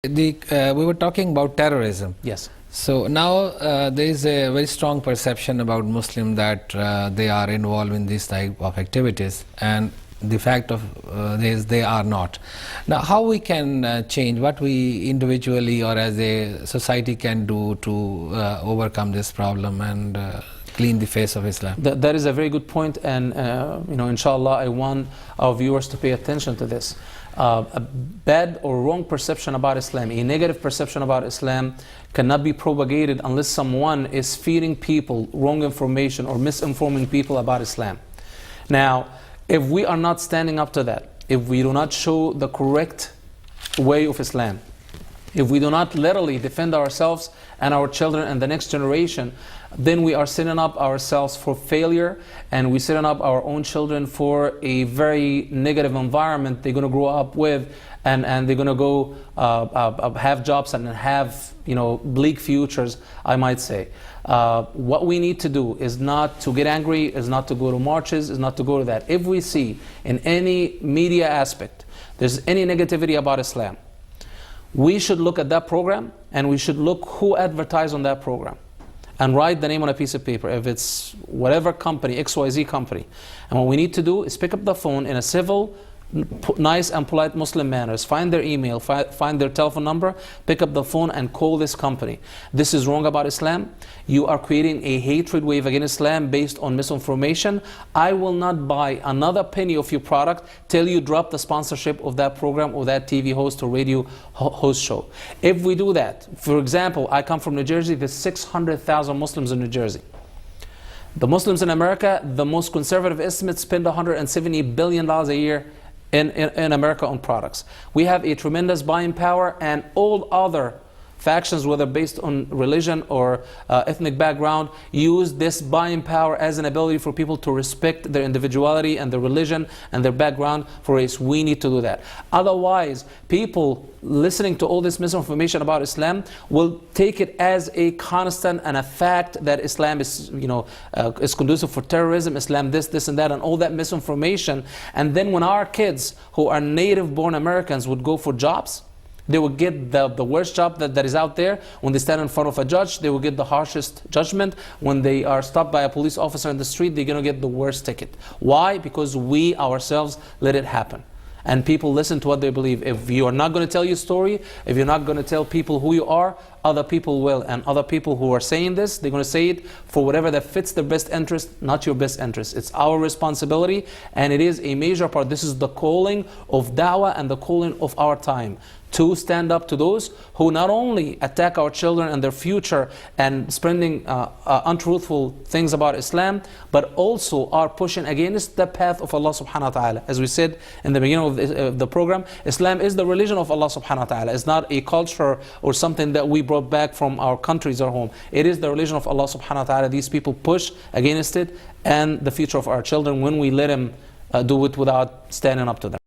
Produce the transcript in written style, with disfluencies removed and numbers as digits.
We were talking about terrorism. Yes. So now there is a very strong perception about Muslims that they are involved in this type of activities, and the fact of is they are not. Now, how we can change, what we individually or as a society can do to overcome this problem and clean the face of Islam? That is a very good point, and inshallah, I want our viewers to pay attention to this. A bad or wrong perception about Islam, a negative perception about Islam cannot be propagated unless someone is feeding people wrong information or misinforming people about Islam. Now, if we are not standing up to that, if we do not show the correct way of Islam, if we do not literally defend ourselves and our children and the next generation, then we are setting up ourselves for failure, and we're setting up our own children for a very negative environment they're going to grow up with, and they're going to go have jobs and have bleak futures, I might say. What we need to do is not to get angry, is not to go to marches, is not to go to that. If we see in any media aspect there's any negativity about Islam, we should look at that program, and we should look who advertised on that program and write the name on a piece of paper, if it's whatever company, XYZ company. And what we need to do is pick up the phone in a civil, nice and polite Muslim manners, find their email, find their telephone number, pick up the phone and call this company. This is wrong about Islam. You are creating a hatred wave against Islam based on misinformation. I will not buy another penny of your product till you drop the sponsorship of that program or that TV host or radio host show. If we do that, for example, I come from New Jersey, there's 600,000 Muslims in New Jersey. The Muslims in America, the most conservative estimates spend $170 billion a year in America on products. We have a tremendous buying power, and all other factions, whether based on religion or ethnic background, use this buying power as an ability for people to respect their individuality and their religion and their background for race. We need to do that. Otherwise, people listening to all this misinformation about Islam will take it as a constant and a fact that Islam is, is conducive for terrorism, Islam this and that, and all that misinformation. And then when our kids who are native-born Americans would go for jobs, they will get the worst job that is out there. When they stand in front of a judge, they will get the harshest judgment. When they are stopped by a police officer in the street, they're going to get the worst ticket. Why? Because we ourselves let it happen. And people listen to what they believe. If you are not going to tell your story, if you're not going to tell people who you are, other people will. And other people who are saying this, they're going to say it for whatever that fits their best interest, not your best interest. It's our responsibility, and it is a major part. This is the calling of da'wah and the calling of our time, to stand up to those who not only attack our children and their future and spreading untruthful things about Islam, but also are pushing against the path of Allah subhanahu wa ta'ala. As we said in the beginning of the program, Islam is the religion of Allah subhanahu wa ta'ala. It's not a culture or something that we brought back from our countries or home. It is the religion of Allah subhanahu wa ta'ala. These people push against it and the future of our children when we let them do it without standing up to them.